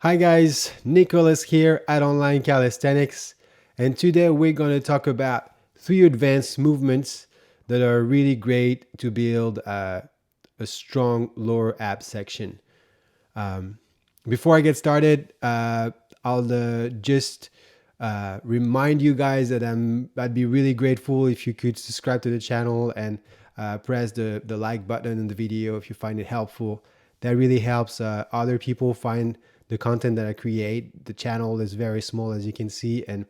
Hi guys, Nicholas here at Online Calisthenics, and today we're going to talk about 3 advanced movements that are really great to build a strong lower ab section. Before I get started, I'll just remind you guys that I'd be really grateful if you could subscribe to the channel and press the like button in the video if you find it helpful. That really helps other people find the content that I create. The channel is very small, as you can see, and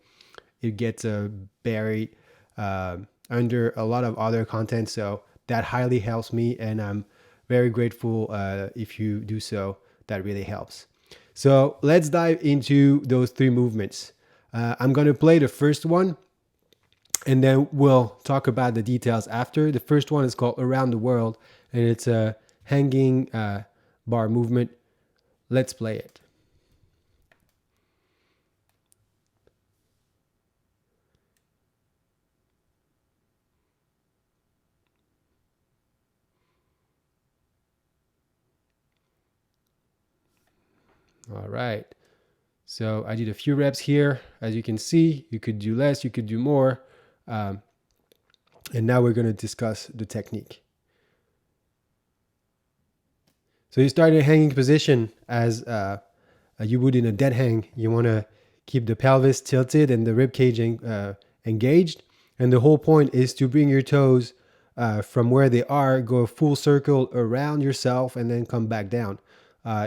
it gets buried under a lot of other content. So that highly helps me, and I'm very grateful if you do so. That really helps. So let's dive into those 3 movements. I'm going to play the first one, and then we'll talk about the details after. The first one is called Around the World, and it's a hanging bar movement. Let's play it. All right. So I did a few reps here. As you can see, you could do less, you could do more. And now we're going to discuss the technique. So you start in a hanging position as you would in a dead hang. You want to keep the pelvis tilted and the rib cage engaged. And the whole point is to bring your toes from where they are, go a full circle around yourself, and then come back down.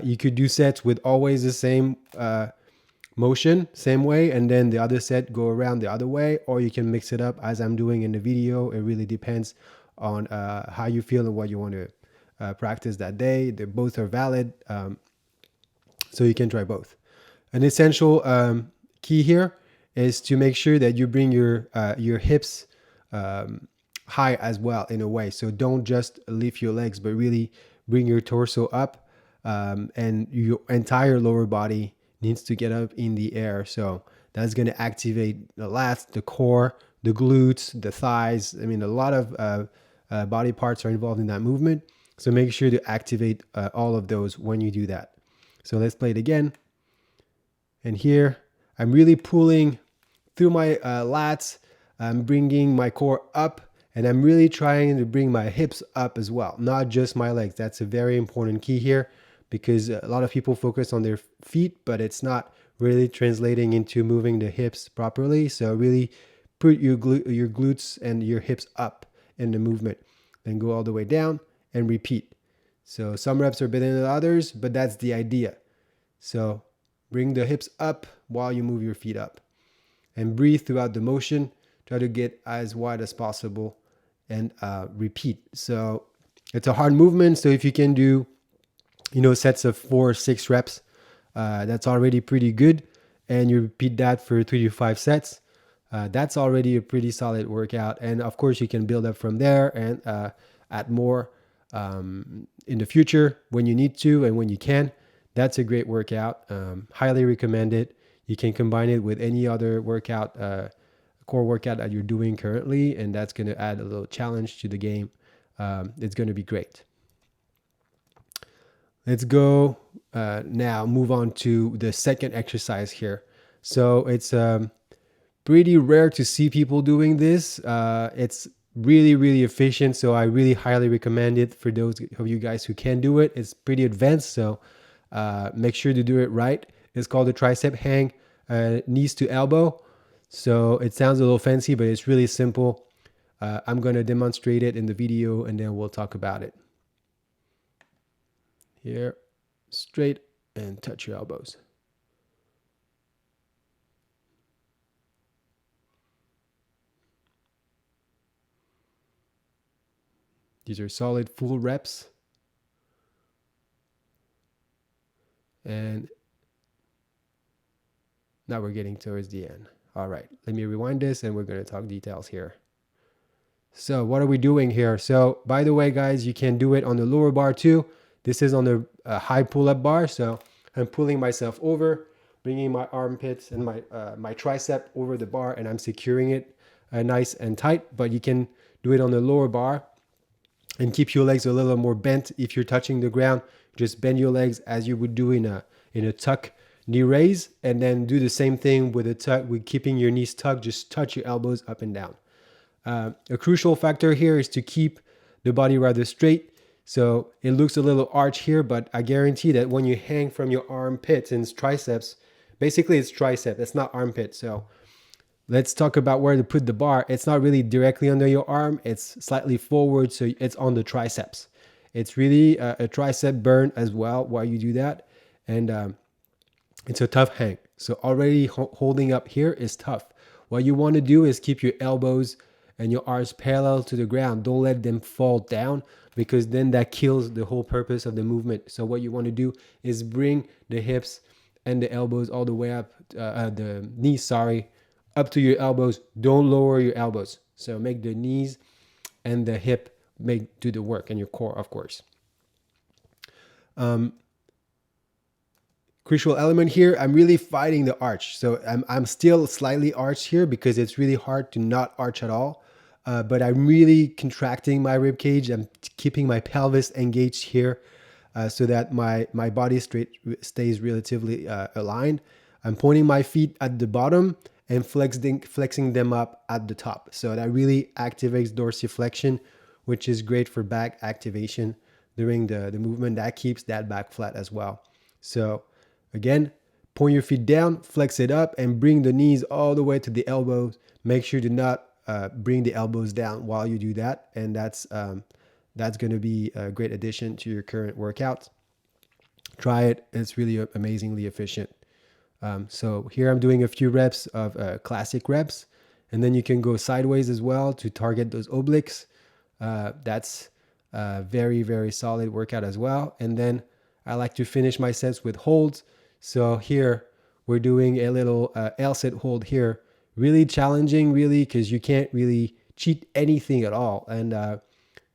You could do sets with always the same motion, same way, and then the other set go around the other way, or you can mix it up as I'm doing in the video. It really depends on how you feel and what you want to practice that day. They both are valid, so you can try both. An essential key here is to make sure that you bring your hips high as well in a way. So don't just lift your legs, but really bring your torso up, and your entire lower body needs to get up in the air. So that's going to activate the lats, the core, the glutes, the thighs. I mean, a lot of body parts are involved in that movement. So make sure to activate all of those when you do that. So let's play it again. And here, I'm really pulling through my lats. I'm bringing my core up, and I'm really trying to bring my hips up as well, not just my legs. That's a very important key here, because a lot of people focus on their feet, but it's not really translating into moving the hips properly. So really put your glutes and your hips up in the movement, then go all the way down and repeat. So some reps are better than others, but that's the idea. So bring the hips up while you move your feet up, and breathe throughout the motion. Try to get as wide as possible, and repeat. So it's a hard movement. So if you can do sets of 4 or 6 reps, that's already pretty good. And you repeat that for 3 to 5 sets. That's already a pretty solid workout. And of course, you can build up from there and add more in the future when you need to and when you can. That's a great workout. Highly recommend it. You can combine it with any other workout, core workout that you're doing currently, and that's going to add a little challenge to the game. It's going to be great. Let's go now, move on to the second exercise here. So it's pretty rare to see people doing this. It's really, really efficient. So I really highly recommend it for those of you guys who can do it. It's pretty advanced, so make sure to do it right. It's called the tricep hang, knees to elbow. So it sounds a little fancy, but it's really simple. I'm going to demonstrate it in the video, and then we'll talk about it. Here, straight, and touch your elbows. These are solid full reps. And now we're getting towards the end. All right, let me rewind this, and we're going to talk details here. So what are we doing here? So by the way, guys, you can do it on the lower bar too. This is on the high pull-up bar. So I'm pulling myself over, bringing my armpits and my tricep over the bar, and I'm securing it nice and tight. But you can do it on the lower bar and keep your legs a little more bent. If you're touching the ground, just bend your legs as you would do in a tuck knee raise, and then do the same thing with a tuck, with keeping your knees tucked. Just touch your elbows up and down. A crucial factor here is to keep the body rather straight. So it looks a little arch here, but I guarantee that when you hang from your armpits and triceps, basically it's tricep, it's not armpit. So let's talk about where to put the bar. It's not really directly under your arm, it's slightly forward, so it's on the triceps. It's really a tricep burn as well while you do that. And it's a tough hang. So already holding up here is tough. What you want to do is keep your elbows and your arms parallel to the ground. Don't let them fall down, because then that kills the whole purpose of the movement. So what you want to do is bring the hips and the elbows all the way up, the knees, up to your elbows. Don't lower your elbows. So make the knees and the hip do the work, and your core, of course. Crucial element here, I'm really fighting the arch. So I'm still slightly arched here because it's really hard to not arch at all. But I'm really contracting my rib cage. I'm keeping my pelvis engaged here so that my body stays relatively aligned. I'm pointing my feet at the bottom and flexing them up at the top. So that really activates dorsiflexion, which is great for back activation during the movement. That keeps that back flat as well. So again, point your feet down, flex it up, and bring the knees all the way to the elbows. Make sure to not bring the elbows down while you do that. And that's going to be a great addition to your current workout. Try it. It's really amazingly efficient. So here I'm doing a few reps of classic reps, and then you can go sideways as well to target those obliques. That's a very, very solid workout as well. And then I like to finish my sets with holds. So here we're doing a little L-sit hold here. Really challenging, really, because you can't really cheat anything at all. And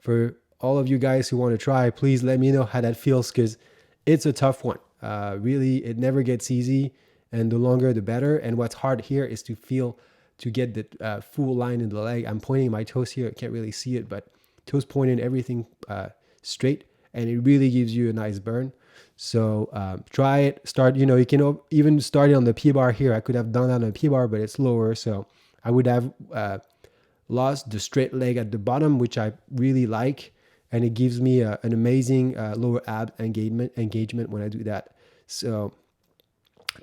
for all of you guys who want to try, please let me know how that feels, because it's a tough one. Really, it never gets easy, and the longer the better. And what's hard here is to get the full line in the leg. I'm pointing my toes here. I can't really see it, but toes pointing, everything straight, and it really gives you a nice burn. So try it. Start, you can even start it on the P-bar here. I could have done that on the P-bar, but it's lower. So I would have lost the straight leg at the bottom, which I really like. And it gives me an amazing lower ab engagement when I do that. So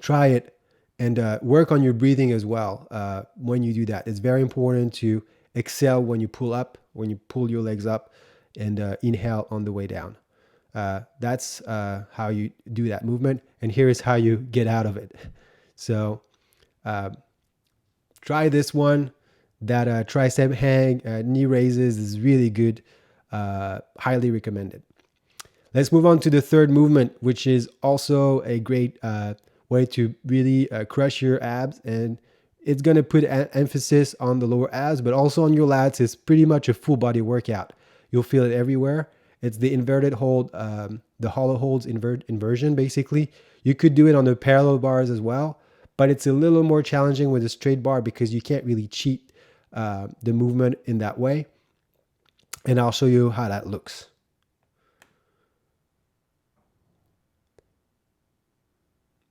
try it, and work on your breathing as well when you do that. It's very important to exhale when you pull up, when you pull your legs up, and inhale on the way down. That's how you do that movement, and here is how you get out of it. So try this one. That tricep hang, knee raises is really good. Highly recommended. Let's move on to the third movement, which is also a great way to really crush your abs, and it's going to put emphasis on the lower abs, but also on your lats. It's pretty much a full body workout. You'll feel it everywhere. It's the inverted hold, the hollow holds inversion, basically. You could do it on the parallel bars as well, but it's a little more challenging with a straight bar because you can't really cheat the movement in that way. And I'll show you how that looks.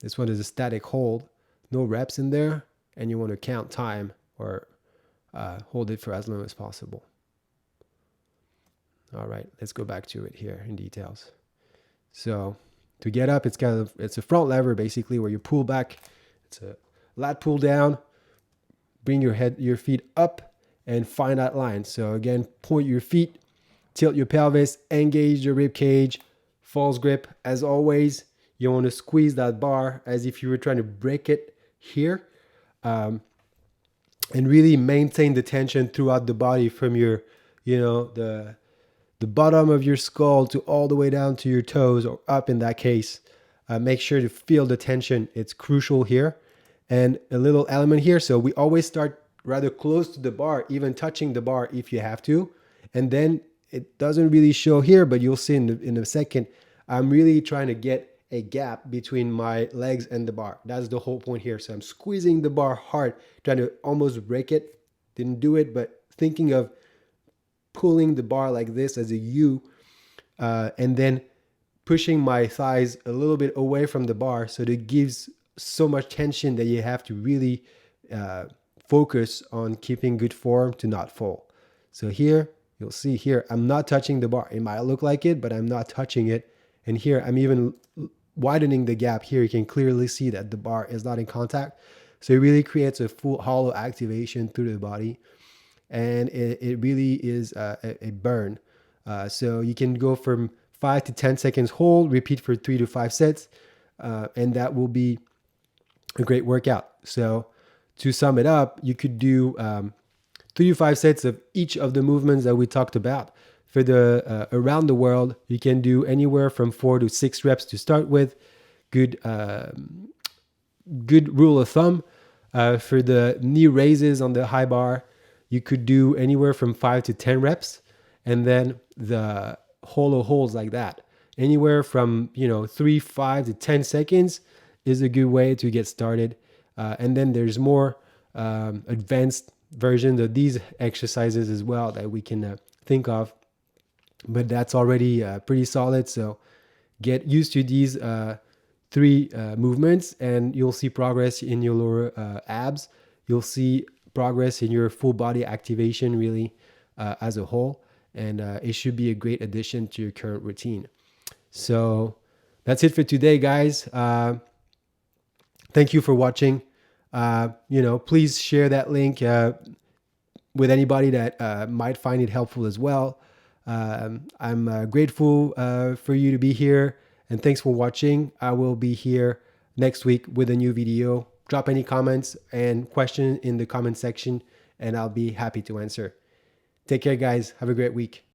This one is a static hold, no reps in there, and you want to count time or hold it for as long as possible. All right, let's go back to it here in details. So to get up, it's a front lever basically where you pull back. It's a lat pull down. Bring your feet up and find that line. So again, point your feet, tilt your pelvis, engage your rib cage, false grip. As always, you want to squeeze that bar as if you were trying to break it here, and really maintain the tension throughout the body from your, the bottom of your skull to all the way down to your toes, or up in that case. Make sure to feel the tension. It's crucial here. And a little element here. So we always start rather close to the bar, even touching the bar if you have to. And then it doesn't really show here, but you'll see in a second, I'm really trying to get a gap between my legs and the bar. That's the whole point here. So I'm squeezing the bar hard, trying to almost break it. Didn't do it, but thinking of pulling the bar like this as a U, and then pushing my thighs a little bit away from the bar so that it gives so much tension that you have to really focus on keeping good form to not fall. So here, you'll see here, I'm not touching the bar. It might look like it, but I'm not touching it. And here, I'm even widening the gap here. You can clearly see that the bar is not in contact. So it really creates a full hollow activation through the body. And it really is a burn. So you can go from 5 to 10 seconds hold, repeat for 3 to 5 sets, and that will be a great workout. So to sum it up, you could do 3 to 5 sets of each of the movements that we talked about. For the around the world, you can do anywhere from 4 to 6 reps to start with. Good rule of thumb. For the knee raises on the high bar, you could do anywhere from 5 to 10 reps. And then the hollow holds like that. Anywhere from 3, 5 to 10 seconds is a good way to get started. And then there's more advanced versions of these exercises as well that we can think of. But that's already pretty solid. So get used to these 3 movements, and you'll see progress in your lower abs. You'll see progress in your full body activation really as a whole. And it should be a great addition to your current routine. So that's it for today, guys. Thank you for watching. Please share that link with anybody that might find it helpful as well. I'm grateful for you to be here, and thanks for watching. I will be here next week with a new video. Drop any comments and questions in the comment section, and I'll be happy to answer. Take care, guys. Have a great week.